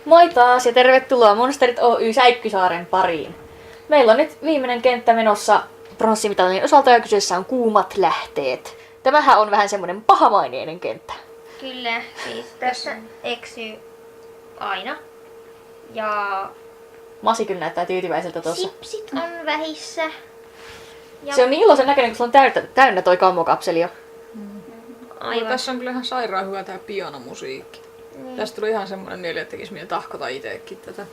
Moi taas ja tervetuloa Monsterit Oy Säikkysaaren pariin. Meillä on nyt viimeinen kenttä menossa pronssimitalin osalta ja kyseessä on kuumat lähteet. Tämähän on vähän semmonen pahamaineinen kenttä. Kyllä, siis tässä eksyy aina. Ja Masi kyllä näyttää tyytyväiseltä tuossa. sipsit on vähissä. Ja Se on niin iloisen näköinen, kun se on täynnä toi kammokapseli jo. aivan. Tässä on kyllä ihan sairaan hyvä tää pianomusiikki. Tästä tuli ihan semmonen mieli, että tekis mieli tahkota iteekin tätä.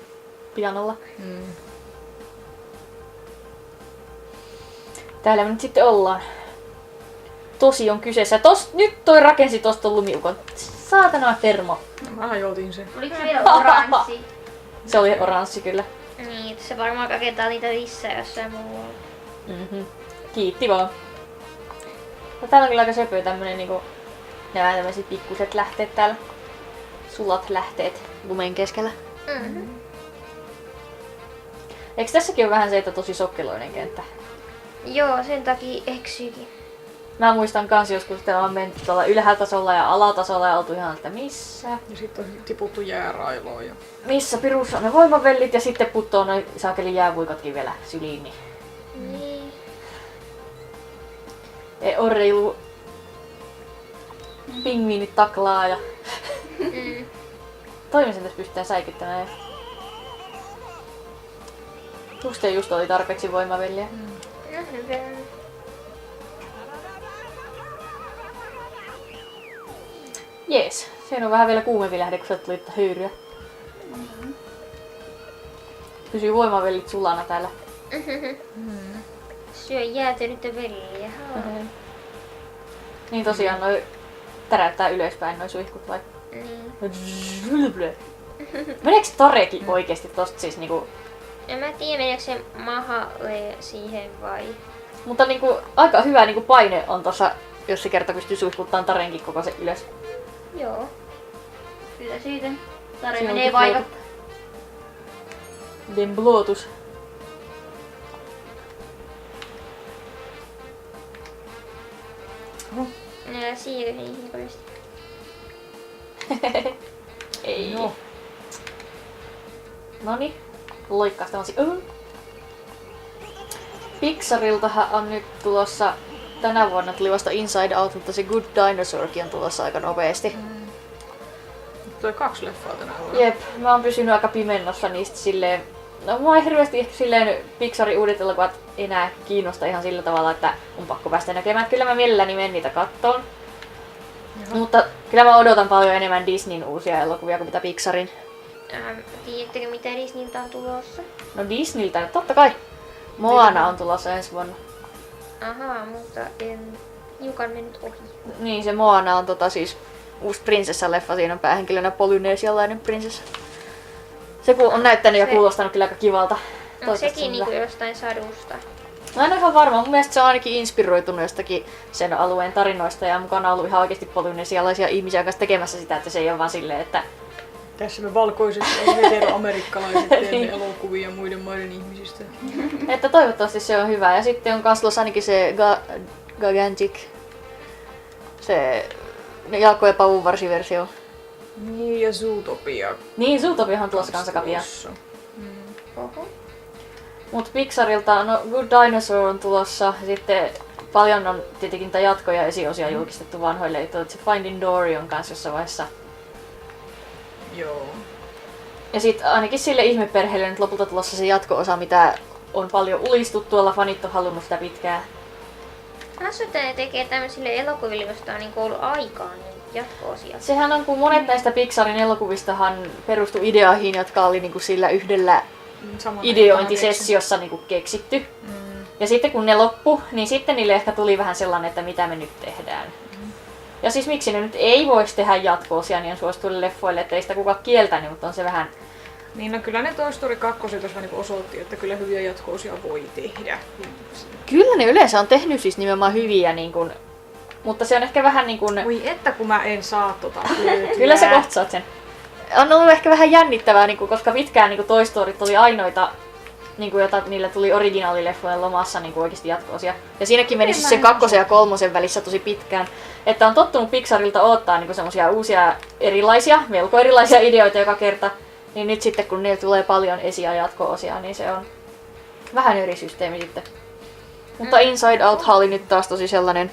Pianolla. Täällä me nyt sitten ollaan. Tosi on kyseessä. Nyt toi rakensi tosta lumiukon. Saatana termo. Mä hajotin sen. Oliko se vielä oranssi? Se oli oranssi kyllä. Niin, se varmaan rakentaa niitä lisää jossain muualla. Kiitti vaan. No, täällä on kyllä aika söpöä tämmönen niinku nämä tämmöiset pikkuset lähteet täällä. Sulat lähteet lumen keskellä. Eikö tässäkin ole vähän se, että tosi sokkeloinen kenttä? Joo, sen takia eksyykin. Mä muistan kans joskus, että on menty tuolla ylhäätasolla ja alatasolla ja oltu ihan, että missä? Ja sitten on tiputtu jäärailoon. Ja... Missä pirussa on ne voimavellit ja sitten puttoo noin saakeli jäävuikotkin vielä syliin. Niin. Orreilu pingviinit taklaa ja toimisen tässä pystytään säikyttämään. Just oli tarpeeksi voimavelliä. No hyvä. Jees, siinä on vähän vielä kuumempi lähde, kun sieltä tuli höyryä. Pysyy voimavellit sulana täällä. Syö jäätynyttä velliä. Niin tosiaan noi täräyttää ylöspäin noi suihkut vai? Niin. Meneekö Tarekin oikeesti tosta siis niinku... En mä tiedä meneekö se mahalle siihen vai... Mutta niinku aika hyvä niinku paine on tossa, jos se kerta pystyy suihkuttamaan Tarenkin koko se ylös. Joo. Kyllä siitä. Tare Siinä menee onkin vaivat. Den blåtus. Nää siirry niin hirveesti. Ei. Joo. Noni. Loikkaas tämmösi. Pixariltahan on nyt tulossa tänä vuonna tuli vasta Inside Out, mutta se Good Dinosaurkin on tulossa aika nopeasti. Tulee 2 leffaa tänä vuonna. Jep, mä oon pysynyt aika pimennossa niistä silleen... No mua ei hirveästi ehkä silleen Pixarin uudet elokuvat enää kiinnosta ihan sillä tavalla, että on pakko päästä näkemään. Kyllä mä mielelläni menen niitä kattoon. Mutta kyllä mä odotan paljon enemmän Disneyn uusia elokuvia kuin mitä Pixarin. Tiedättekö mitä Disneyltä on tulossa? No Disneyltä, totta kai. Moana on tulossa ensi vuonna. Ahaa, mutta hiukan mennyt ohi. Niin, se Moana on siis uusi prinsessaleffa. Siinä on päähenkilönä polynesialainen prinsessa. Se kun on näyttänyt ja kuulostanut kyllä aika kivalta. Onko sekin niinku jostain sadusta? Mä en ole ihan varma. Mun mielestä se on ainakin inspiroitunut jostakin sen alueen tarinoista ja mukana on ollut ihan oikeasti polynesialaisia ihmisiä kanssa tekemässä sitä, että se ei ole vaan silleen, että... Tässä me valkoiset heteroamerikkalaiset teemme elokuvia muiden maiden ihmisistä. Että toivottavasti se on hyvä. Ja sitten on kans tulossa ainakin se Gigantic, se Jaakko ja Pavun varsiversio. Niin, ja Zootopia. Niin, Zootopiahan on tulossa kanssa pian. Oho. Mut Pixarilta, no Good Dinosaur on tulossa. Sitten paljon on tietenkin niitä jatkoja ja esiosia julkistettu vanhoille. Se Finding Dory on kanssa jossain vaiheessa. Joo. Ja sitten ainakin sille ihmeperheelle nyt lopulta tulossa se jatko-osa, mitä on paljon ulistuttu tuolla, fanit on halunnut sitä pitkään. Hassu, että ne tekee tämmöisille elokuville, josta on niin ollut aikaa, niin jatko-osia. Sehän on, kun monet näistä Pixarin elokuvistahan perustui ideoihin, jotka oli niinku sillä yhdellä ideointisessiossa niinku keksitty. Ja sitten kun ne loppu, niin sitten niille ehkä tuli vähän sellainen, että mitä me nyt tehdään. Ja siis miksi ne nyt ei voisi tehdä jatko-osia niin suosituille leffoille, että ei sitä kukaan kieltänyt, mutta on se vähän... Niin no kyllä ne Toy Story 2 tuossa niinku osoitti, että kyllä hyviä jatko-osia voi tehdä. Kyllä ne yleensä on tehnyt siis nimenomaan hyviä, niin kun... mutta se on ehkä vähän niin kuin... Oi että kun mä en saa Kyllä sä kohta saat sen. On ollut ehkä vähän jännittävää, niin kun, koska pitkään niin Toy Storyt oli ainoita, niin kun, jota niillä tuli originaalileffojen lomassa niin oikeasti jatko-osia. Ja siinäkin meni siis sen 2. ja 3. välissä tosi pitkään. Että on tottunut Pixarilta odottaa niin semmosia uusia erilaisia, melko erilaisia ideoita joka kerta. Niin nyt sitten kun niillä tulee paljon esi- ja jatko-osia, niin se on vähän eri systeemi sitten. Mutta Inside Out oli nyt taas tosi sellainen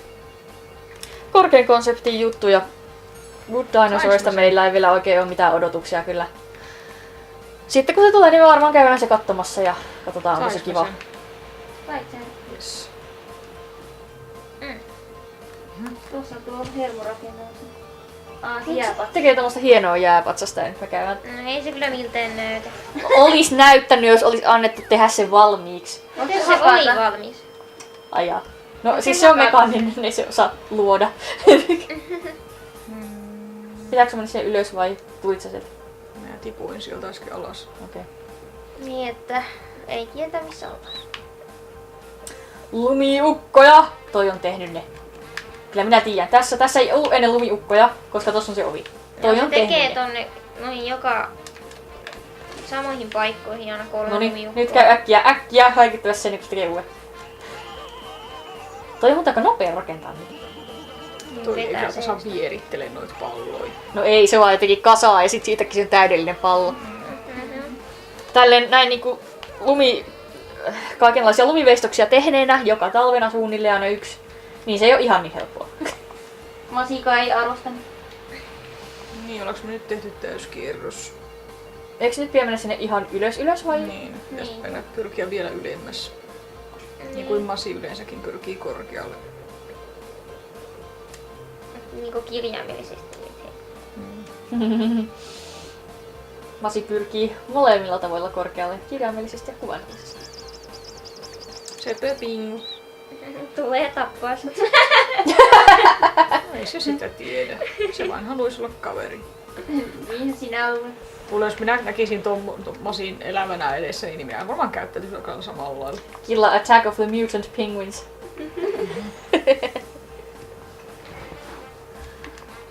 korkean konseptin juttu ja Good Dinosaurista meillä ei vielä oikein ole mitään odotuksia kyllä. Sitten kun se tulee, niin me varmaan käydään se katsomassa ja katsotaan onko se kiva. Sait sen. Yes. Tuossa on tuo hermorakennus. Se Jääpatsa. tekee tällaista hienoa jääpatsasta ja nyt me käydään. No, ei se kyllä miltään näytä. Olis näyttänyt, jos olisi annettu tehdä se valmiiksi. Miten se oli valmis? Ajaa. No siis se on mekaaninen, ei se osaa luoda. Pitääkö mennä sinne ylös vai tulit sä sieltä? Mä tipuin sieltä äsken alas. Okei. Niin, että ei tietä missä ollaan. Lumiukkoja! Toi on tehnyt ne. Kyllä minä tiedän. Tässä ei ollut ennen lumiukkoja, koska tossa on se ovi. Toi Ja on se tekee tehnyt ne. tonne noihin joka samoihin paikkoihin aina 3 Noniin, lumiukkoa. nyt käy äkkiä häikittävässä sen, kun se tekee uuden. Toi on muuten aika nopea rakentaa nyt. Toi ei Vetää kyllä se saa just. vierittele noita palloja. No ei, se vaan jotenkin kasaa ja sit siitäkin se on täydellinen pallo. Tälleen näin niinku kaikenlaisia lumiveistoksia tehneenä, joka talvena suunnilleen aina yksi, niin se ei ole ihan niin helppoa. Masika ei arvostanut. Niin, ollaanko me nyt tehty täyskierros? Eikö nyt vielä mennä sinne ihan ylös vai? Niin, pitäisi Niin. mennä pyrkiä vielä ylemmäs. Niin kuin Masi yleensäkin pyrkii korkealle. Niinku kirjaimellisesti. Masi pyrkii molemmilla tavoilla korkealle, kirjaimellisesti ja kuvailullisesti. Se pöping. Tulee tappaa sut. Ei se sitä tiedä. Se vain haluaisi olla kaveri. Niin sinä olet. Mulla jos minä näkisin ton Masin elämänä edessä, niin minä varmaan käyttäisin joka samalla lailla. Killa Attack of the Mutant Penguins.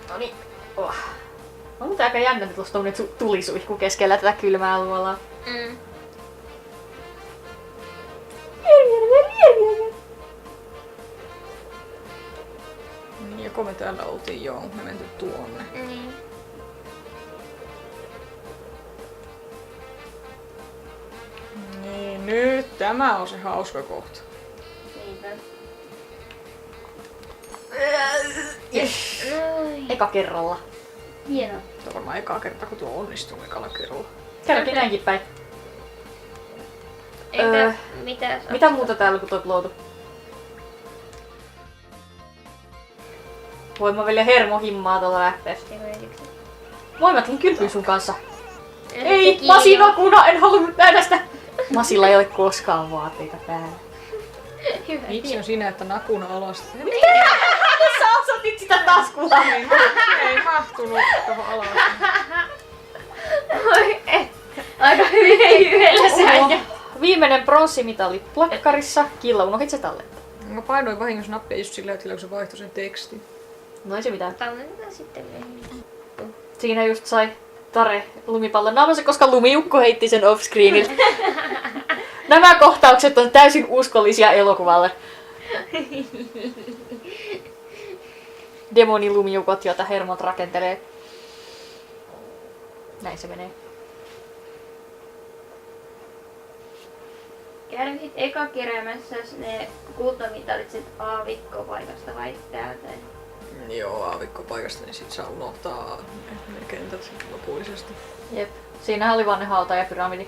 Noniin. Oh. On muuten aika jännä, että tuossa tommonen tulisuihku keskellä tätä kylmää luolaa. Niin, ja kun me täällä oltiin joo, me menty tuonne. Niin. Niin, nyt tämä on se hauska kohta. Niinpä. Eka kerralla. Hienoa. Tämä on varmaan ekaa kertaa, kun tuo onnistuu ekalla kerralla. Käydäänkin näinkin päin. Entä mitä? Mitä muuta täällä kun toi loutu? Voi mä vielä hermohimmaa tuolla lähteä. Moi mä tulin kylpyyn sun kanssa. Ei, Masin akuna, en halunnut nähdä sitä. Masilla ei ole koskaan vaatteita päällä. Hyvä. Miksi on siinä, että nakuna alas? Sä osoitit sitä taskulla. Ei mahtunut tuohon alas. Oi, aika hyvin yhdellä säijä. Viimeinen pronssimitali plakkarissa. Killa, unohdit se tallentaa. Mä painoin vahingossa nappia just sillä hetkellä, kun se vaihtoi sen tekstin. No ei se mitään. Tallennetaan sitten myöhemmin. Siinä just sai Tare lumipallon naamansa, koska lumiukko heitti sen offscreeniltä. Nämä kohtaukset on täysin uskollisia elokuvalle. Demonilumiukot, joita hermot rakentelee. Näin se menee. Käydään eka keräämässä ne kultamitalit sit aavikkopaikasta vai täältä? Joo, aavikkopaikasta, niin sit saa unohtaa ne kentät sit lopullisesti. Jep. Siinähän oli vaan ne hauta ja pyramidi.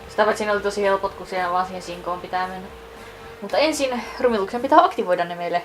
Sitä paitsi siinä oli tosi helpot, kun siellä vaan siihen sinkoon pitää mennä. Mutta ensin Rumiluksen pitää aktivoida ne meille.